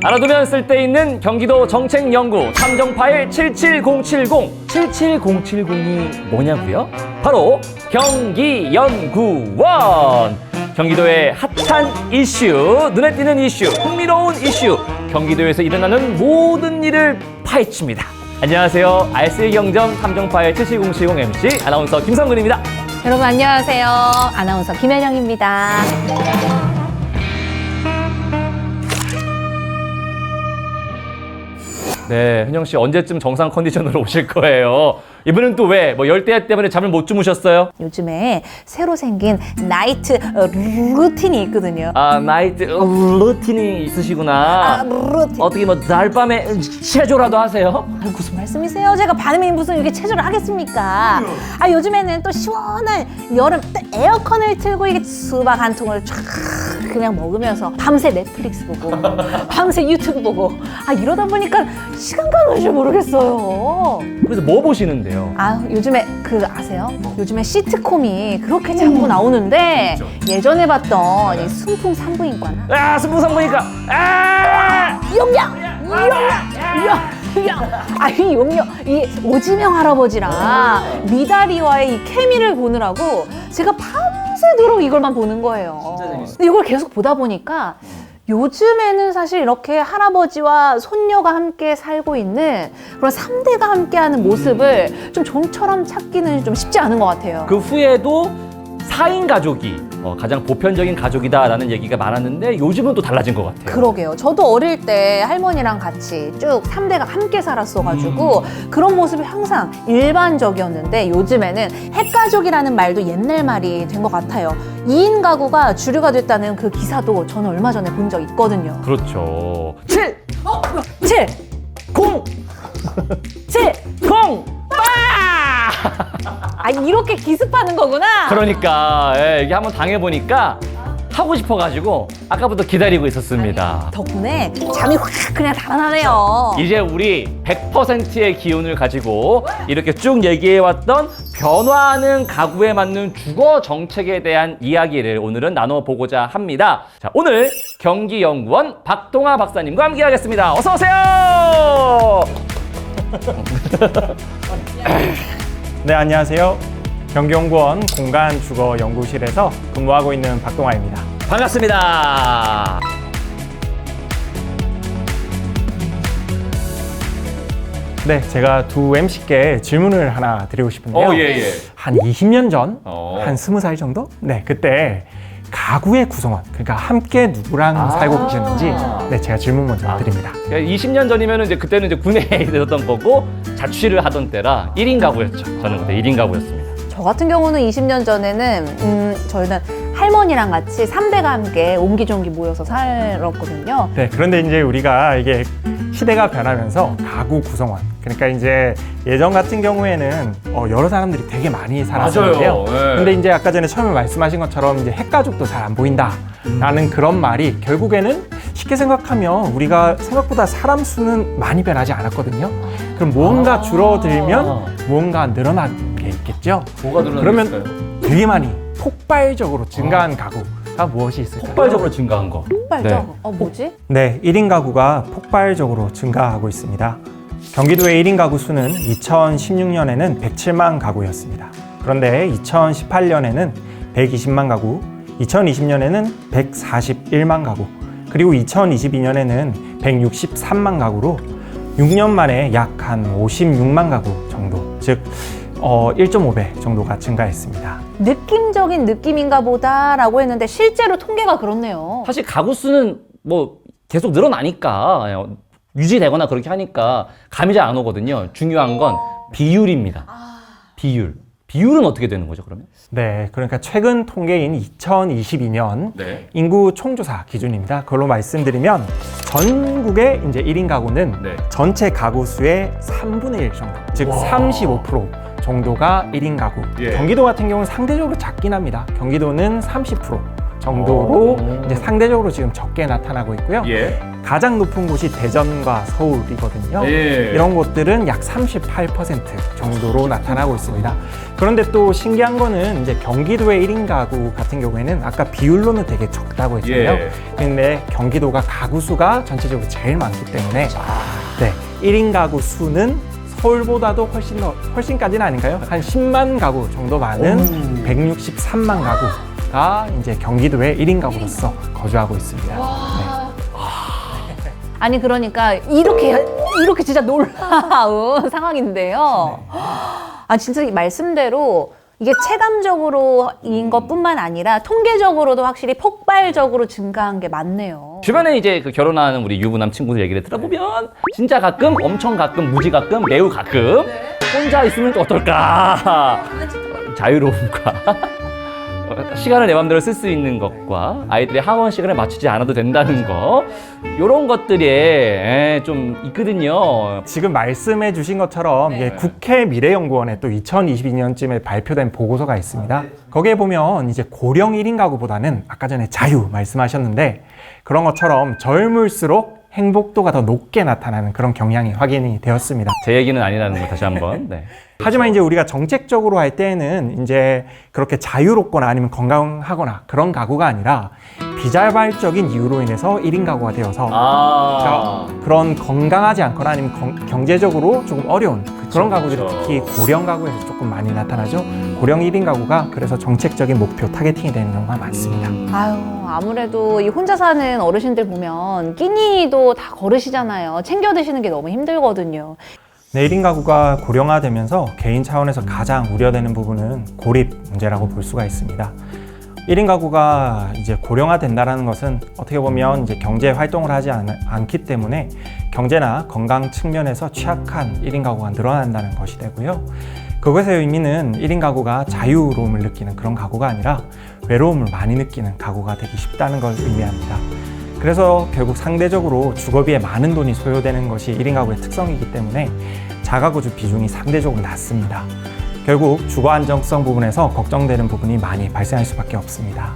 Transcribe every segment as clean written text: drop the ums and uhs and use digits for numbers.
알아두면 쓸데있는 경기도 정책연구 탐정 파일 77070. 77070이 뭐냐고요? 바로 경기연구원. 경기도의 핫한 이슈, 눈에 띄는 이슈, 흥미로운 이슈, 경기도에서 일어나는 모든 일을 파헤칩니다. 안녕하세요. RC경점 탐정파일 77070 MC 아나운서 김성근입니다. 여러분 안녕하세요. 아나운서 김혜령입니다. 네, 현영 씨 언제쯤 정상 컨디션으로 오실 거예요? 이분은 또 왜? 뭐 열대야 때문에 잠을 못 주무셨어요? 요즘에 새로 생긴 나이트 루틴이 있거든요. 아, 나이트 루틴이 있으시구나. 루틴. 어떻게 뭐 날밤에 체조라도 하세요? 무슨 말씀이세요? 제가 밤에 무슨 이렇게 체조를 하겠습니까? 요즘에는 또 시원한 여름 에어컨을 틀고 이게 수박 한 통을 쫙 그냥 먹으면서 밤새 넷플릭스 보고 밤새 유튜브 보고 이러다 보니까 시간 가는 줄 모르겠어요. 그래서 뭐 보시는데요? 요즘에 아세요? 요즘에 시트콤이 그렇게 자꾸 나오는데 예전에 봤던 이 순풍 산부인과나 순풍 산부인과 용영! 이 용영, 이 오지명 할아버지랑 미다리와의 이 케미를 보느라고 제가 밤새도록 이걸만 보는 거예요. 진짜 재밌어요. 근데 이걸 계속 보다 보니까 요즘에는 사실 이렇게 할아버지와 손녀가 함께 살고 있는 그런 3대가 함께하는 모습을 좀 좀처럼 찾기는 좀 쉽지 않은 것 같아요. 그 후에도 4인 가족이 가장 보편적인 가족이다라는 얘기가 많았는데 요즘은 또 달라진 것 같아요. 그러게요. 저도 어릴 때 할머니랑 같이 쭉 3대가 함께 살았어가지고 그런 모습이 항상 일반적이었는데 요즘에는 핵가족이라는 말도 옛날 말이 된 것 같아요. 2인 가구가 주류가 됐다는 그 기사도 저는 얼마 전에 본 적 있거든요. 그렇죠. 7! 7! 0! 7! 0! 이렇게 기습하는 거구나. 그러니까 이게 한번 당해보니까 하고 싶어가지고 아까부터 기다리고 있었습니다. 덕분에 잠이 확 그냥 달아나네요. 이제 우리 100%의 기운을 가지고 이렇게 쭉 얘기해왔던 변화하는 가구에 맞는 주거 정책에 대한 이야기를 오늘은 나눠보고자 합니다. 자, 오늘 경기연구원 박동아 박사님과 함께하겠습니다. 어서 오세요. 네, 안녕하세요. 경기연구원 공간주거연구실에서 근무하고 있는 박동아입니다. 반갑습니다. 네, 제가 두 MC께 질문을 하나 드리고 싶은데요. 예. 한 20년 전, 어. 한 20살 정도? 네, 그때 가구의 구성원, 그러니까 함께 누구랑 살고 계셨는지 제가 질문 먼저 드립니다. 20년 전이면 이제 그때는 이제 군에 있었던 거고 자취를 하던 때라 1인 가구였죠. 저는 그때 1인 가구였습니다. 저 같은 경우는 20년 전에는 저희는 할머니랑 같이 3대가 함께 옹기종기 모여서 살았거든요. 네, 그런데 이제 우리가 이게 시대가 변하면서 가구 구성원, 그러니까 이제 예전 같은 경우에는 여러 사람들이 되게 많이 살았었는데요. 맞아요. 네. 근데 이제 아까 전에 처음에 말씀하신 것처럼 이제 핵가족도 잘 안 보인다라는 그런 말이 결국에는 쉽게 생각하면 우리가 생각보다 사람 수는 많이 변하지 않았거든요. 그럼 무언가 줄어들면 무언가 늘어난 게 있겠죠. 뭐가 늘어났을까요? 그러면 되게 많이 폭발적으로 증가한 가구가 무엇이 있을까요? 폭발적으로 증가한 거. 폭발적? 뭐지? 네, 1인 가구가 폭발적으로 증가하고 있습니다. 경기도의 1인 가구 수는 2016년에는 107만 가구였습니다. 그런데 2018년에는 120만 가구, 2020년에는 141만 가구, 그리고 2022년에는 163만 가구로 6년 만에 약 한 56만 가구 정도, 즉 1.5배 정도가 증가했습니다. 느낌적인 느낌인가 보다라고 했는데 실제로 통계가 그렇네요. 사실 가구 수는 뭐 계속 늘어나니까 유지되거나 그렇게 하니까 감이 잘 안 오거든요. 중요한 건 비율입니다. 비율. 비율은 어떻게 되는 거죠, 그러면? 네, 그러니까 최근 통계인 2022년 네. 인구 총조사 기준입니다. 그걸로 말씀드리면 전국의 이제 1인 가구는 네. 전체 가구 수의 3분의 1 정도, 즉 35% 정도가 1인 가구. 예. 경기도 같은 경우는 상대적으로 작긴 합니다. 경기도는 30%, 정도로 이제 상대적으로 지금 적게 나타나고 있고요. 예. 가장 높은 곳이 대전과 서울이거든요. 예. 이런 곳들은 약 38% 정도로 나타나고 있습니다. 그런데 또 신기한 거는 이제 경기도의 1인 가구 같은 경우에는 아까 비율로는 되게 적다고 했잖아요. 예. 근데 경기도가 가구 수가 전체적으로 제일 많기 때문에 네, 1인 가구 수는 서울보다도 훨씬까지는 아닌가요? 한 10만 가구 정도 많은 163만 가구가 이제 경기도의 1인 가구로서 거주하고 있습니다. 네. 아니 그러니까 이렇게 진짜 놀라운 상황인데요. 아 진짜 이 말씀대로 이게 체감적으로인 것뿐만 아니라 통계적으로도 확실히 폭발적으로 증가한 게 맞네요. 주변에 이제 그 결혼하는 우리 유부남 친구들 얘기를 들어보면 진짜 가끔, 엄청 가끔, 무지 가끔, 매우 가끔 혼자 있으면 또 어떨까? 자유로움과 시간을 내 맘대로 쓸 수 있는 것과 아이들의 하원 시간을 맞추지 않아도 된다는 거 이런 것들이 좀 있거든요. 지금 말씀해 주신 것처럼 이게 국회 미래연구원에 또 2022년쯤에 발표된 보고서가 있습니다. 거기에 보면 이제 고령 1인 가구보다는 아까 전에 자유 말씀하셨는데 그런 것처럼 젊을수록 행복도가 더 높게 나타나는 그런 경향이 확인이 되었습니다. 제 얘기는 아니라는 거 다시 한번. 네. 하지만 이제 우리가 정책적으로 할 때는 이제 그렇게 자유롭거나 아니면 건강하거나 그런 가구가 아니라 비자발적인 이유로 인해서 1인 가구가 되어서 그런 건강하지 않거나 아니면 경제적으로 조금 어려운 그런 가구들이 특히 고령 가구에서 조금 많이 나타나죠. 고령 1인 가구가 그래서 정책적인 목표 타겟팅이 되는 경우가 많습니다. 아유 아무래도 이 혼자 사는 어르신들 보면 끼니도 다 거르시잖아요. 챙겨 드시는 게 너무 힘들거든요. 네, 1인 가구가 고령화되면서 개인 차원에서 가장 우려되는 부분은 고립 문제라고 볼 수가 있습니다. 1인 가구가 이제 고령화된다는 것은 어떻게 보면 이제 경제 활동을 하지 않기 때문에 경제나 건강 측면에서 취약한 1인 가구가 늘어난다는 것이 되고요. 그것의 의미는 1인 가구가 자유로움을 느끼는 그런 가구가 아니라 외로움을 많이 느끼는 가구가 되기 쉽다는 걸 의미합니다. 그래서 결국 상대적으로 주거비에 많은 돈이 소요되는 것이 1인 가구의 특성이기 때문에 자가구주 비중이 상대적으로 낮습니다. 결국 주거 안정성 부분에서 걱정되는 부분이 많이 발생할 수밖에 없습니다.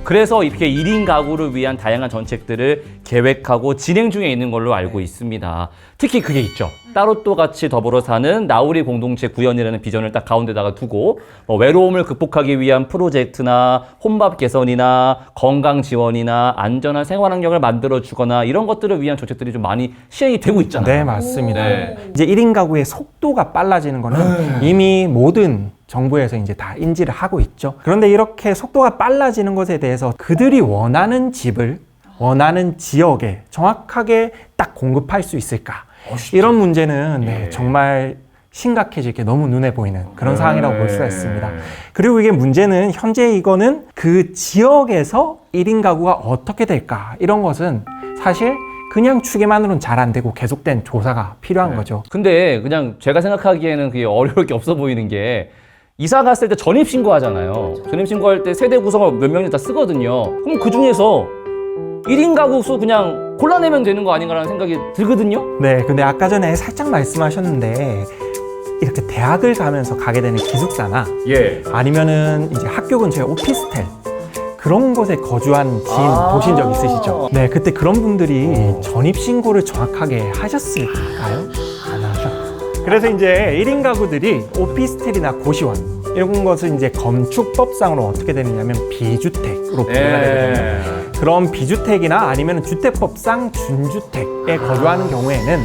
그래서 이렇게 1인 가구를 위한 다양한 정책들을 계획하고 진행 중에 있는 걸로 알고 있습니다. 특히 그게 있죠. 따로 또 같이 더불어 사는 나우리 공동체 구현이라는 비전을 딱 가운데다가 두고 외로움을 극복하기 위한 프로젝트나 혼밥 개선이나 건강 지원이나 안전한 생활 환경을 만들어 주거나 이런 것들을 위한 정책들이 좀 많이 시행이 되고 있잖아요. 네, 맞습니다. 네. 이제 1인 가구의 속도가 빨라지는 거는 이미 모든 정부에서 이제 다 인지를 하고 있죠. 그런데 이렇게 속도가 빨라지는 것에 대해서 그들이 원하는 집을 원하는 지역에 정확하게 딱 공급할 수 있을까? 이런 문제는 네, 정말 심각해질 게 너무 눈에 보이는 그런 상황이라고 볼 수가 있습니다. 그리고 이게 문제는 현재 이거는 그 지역에서 1인 가구가 어떻게 될까? 이런 것은 사실 그냥 추계만으로는 잘 안 되고 계속된 조사가 필요한 거죠. 근데 그냥 제가 생각하기에는 그게 어려울 게 없어 보이는 게 이사 갔을 때 전입신고하잖아요. 전입신고할 때 세대 구성을 몇 명이 다 쓰거든요. 그럼 그 중에서 1인 가구 수 그냥 골라내면 되는 거 아닌가라는 생각이 들거든요. 네, 근데 아까 전에 살짝 말씀하셨는데 이렇게 대학을 가면서 가게 되는 기숙사나 예. 아니면은 이제 학교 근처에 오피스텔 그런 곳에 거주한 지인 보신 적 있으시죠? 네, 그때 그런 분들이 전입신고를 정확하게 하셨을까요? 안 하셨죠. 그래서 이제 1인 가구들이 오피스텔이나 고시원 이런 것을 이제 건축법상으로 어떻게 되느냐면 비주택으로 분류가 되거든요. 그런 비주택이나 아니면 주택법상 준주택에 거주하는 경우에는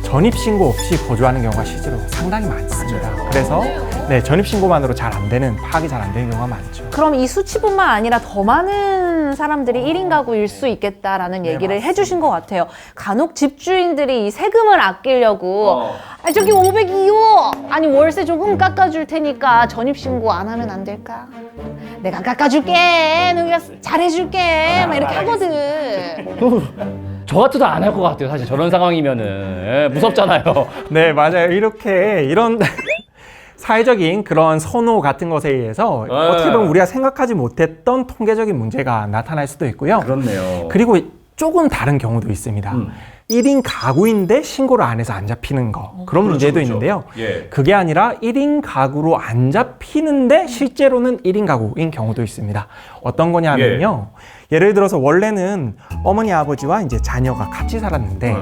전입신고 없이 거주하는 경우가 실제로 상당히 많습니다. 그래서 네, 전입신고만으로 잘 안 되는, 파악이 잘 안 되는 경우가 많죠. 그럼 이 수치뿐만 아니라 더 많은 사람들이 1인 가구일 수 있겠다라는 얘기를 해주신 것 같아요. 간혹 집주인들이 이 세금을 아끼려고 아, 저기 502호! 아니 월세 조금 깎아줄 테니까 전입신고 안 하면 안 될까? 내가 깎아줄게! 내가 잘해줄게! 막 이렇게 하거든. 저 같아도 안 할 것 같아요. 사실 저런 상황이면은 예, 무섭잖아요. 네, 맞아요. 이렇게 이런 사회적인 그런 선호 같은 것에 의해서 어떻게 보면 우리가 생각하지 못했던 통계적인 문제가 나타날 수도 있고요. 그렇네요. 그리고 조금 다른 경우도 있습니다. 1인 가구인데 신고를 안 해서 안 잡히는 거 그런 문제도 있는데요. 예. 그게 아니라 1인 가구로 안 잡히는데 실제로는 1인 가구인 경우도 있습니다. 어떤 거냐면요. 예를 들어서 원래는 어머니 아버지와 이제 자녀가 같이 살았는데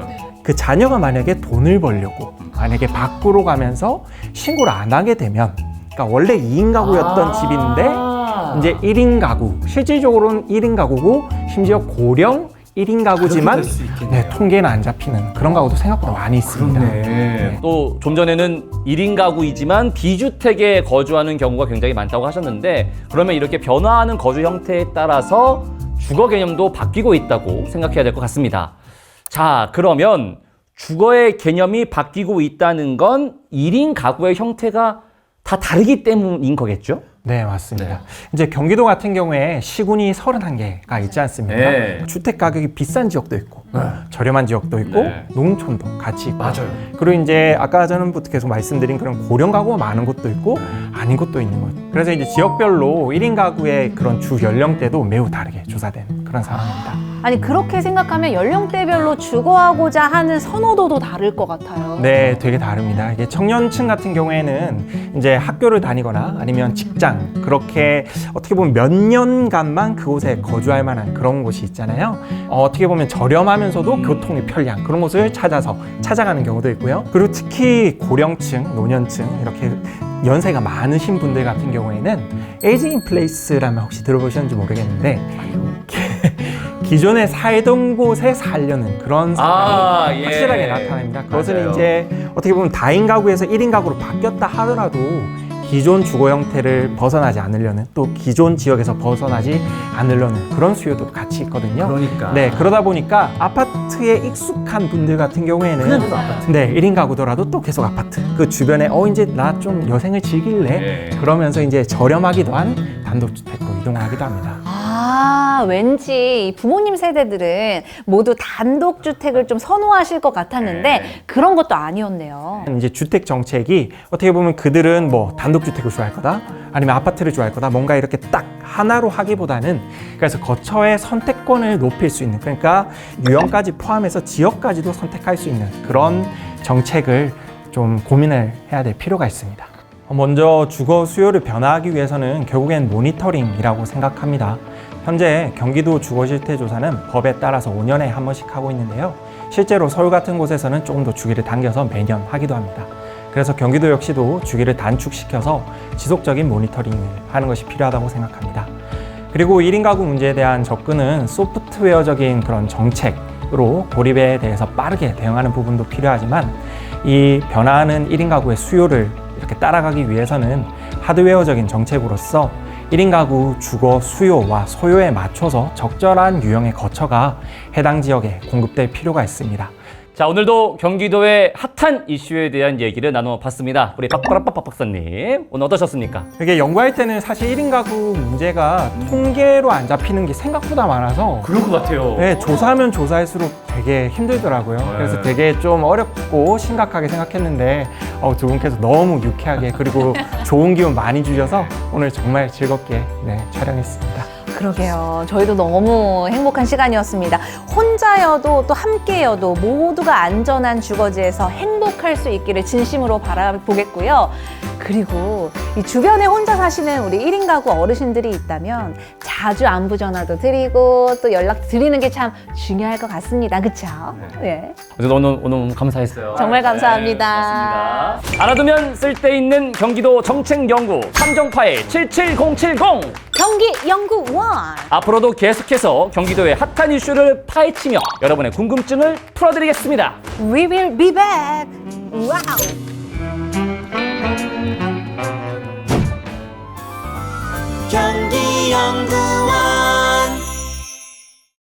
그 자녀가 만약에 돈을 벌려고 만약에 밖으로 가면서 신고를 안 하게 되면 그러니까 원래 2인 가구였던 집인데 이제 1인 가구 실질적으로는 1인 가구고 심지어 고령 1인 가구지만 통계는 안 잡히는 그런 가구도 생각보다 많이 있습니다. 또 좀 전에는 1인 가구이지만 비주택에 거주하는 경우가 굉장히 많다고 하셨는데 그러면 이렇게 변화하는 거주 형태에 따라서 주거 개념도 바뀌고 있다고 생각해야 될 것 같습니다. 자, 그러면 주거의 개념이 바뀌고 있다는 건 1인 가구의 형태가 다 다르기 때문인 거겠죠? 네, 맞습니다. 이제 경기도 같은 경우에 시군이 31개가 있지 않습니까? 네. 주택 가격이 비싼 지역도 있고 저렴한 지역도 있고 네. 농촌도 같이 있고 맞아요. 그리고 이제 아까 전부터 계속 말씀드린 그런 고령 가구가 많은 곳도 있고 아닌 곳도 있는 거죠. 그래서 이제 지역별로 1인 가구의 그런 주 연령대도 매우 다르게 조사된 그런 상황입니다. 아니 그렇게 생각하면 연령대별로 주거하고자 하는 선호도도 다를 것 같아요. 네, 되게 다릅니다. 이게 청년층 같은 경우에는 이제 학교를 다니거나 아니면 직장 그렇게 어떻게 보면 몇 년간만 그곳에 거주할 만한 그런 곳이 있잖아요. 어떻게 보면 저렴하면서도 교통이 편리한 그런 곳을 찾아가는 경우도 있고요. 그리고 특히 고령층, 노년층 이렇게 연세가 많으신 분들 같은 경우에는 에이징 인 플레이스라면 혹시 들어보셨는지 모르겠는데 기존에 살던 곳에 살려는 그런 상황이 확실하게 나타납니다. 그것은 맞아요. 이제 어떻게 보면 다인 가구에서 1인 가구로 바뀌었다 하더라도 기존 주거 형태를 벗어나지 않으려는 또 기존 지역에서 벗어나지 않으려는 그런 수요도 같이 있거든요. 그러니까. 네, 그러다 보니까 아파트에 익숙한 분들 같은 경우에는 네, 1인 가구더라도 또 계속 아파트 그 주변에 이제 나 좀 여생을 즐길래 그러면서 이제 저렴하기도 한 단독주택으로 이동을 하기도 합니다. 아, 왠지 부모님 세대들은 모두 단독주택을 좀 선호하실 것 같았는데 그런 것도 아니었네요. 이제 주택 정책이 어떻게 보면 그들은 뭐 단독주택을 좋아할 거다 아니면 아파트를 좋아할 거다 뭔가 이렇게 딱 하나로 하기보다는 그래서 거처의 선택권을 높일 수 있는 그러니까 유형까지 포함해서 지역까지도 선택할 수 있는 그런 정책을 좀 고민을 해야 될 필요가 있습니다. 먼저 주거 수요를 변화하기 위해서는 결국엔 모니터링이라고 생각합니다. 현재 경기도 주거실태조사는 법에 따라서 5년에 한 번씩 하고 있는데요. 실제로 서울 같은 곳에서는 조금 더 주기를 당겨서 매년 하기도 합니다. 그래서 경기도 역시도 주기를 단축시켜서 지속적인 모니터링을 하는 것이 필요하다고 생각합니다. 그리고 1인 가구 문제에 대한 접근은 소프트웨어적인 그런 정책으로 고립에 대해서 빠르게 대응하는 부분도 필요하지만 이 변화하는 1인 가구의 수요를 이렇게 따라가기 위해서는 하드웨어적인 정책으로서 1인 가구 주거 수요와 소요에 맞춰서 적절한 유형의 거처가 해당 지역에 공급될 필요가 있습니다. 자, 오늘도 경기도의 핫한 이슈에 대한 얘기를 나눠봤습니다. 우리 박박박 박사님, 오늘 어떠셨습니까? 이게 연구할 때는 사실 1인 가구 문제가 통계로 안 잡히는 게 생각보다 많아서 그럴 것 같아요. 네, 조사하면 조사할수록 되게 힘들더라고요. 그래서 되게 좀 어렵고 심각하게 생각했는데 두 분께서 너무 유쾌하게 그리고 좋은 기운 많이 주셔서 오늘 정말 즐겁게 촬영했습니다. 그러게요. 저희도 너무 행복한 시간이었습니다. 혼자여도 또 함께여도 모두가 안전한 주거지에서 행복할 수 있기를 진심으로 바라보겠고요. 그리고 이 주변에 혼자 사시는 우리 1인 가구 어르신들이 있다면 자주 안부 전화도 드리고 또 연락 드리는 게 참 중요할 것 같습니다. 그렇죠? 네. 오늘 감사했어요. 정말 감사합니다. 맞습니다. 알아두면 쓸데있는 경기도 정책연구 탐정 파일 77070 경기연구원 앞으로도 계속해서 경기도의 핫한 이슈를 파헤치며 여러분의 궁금증을 풀어드리겠습니다. We will be back. 와우. 경기연구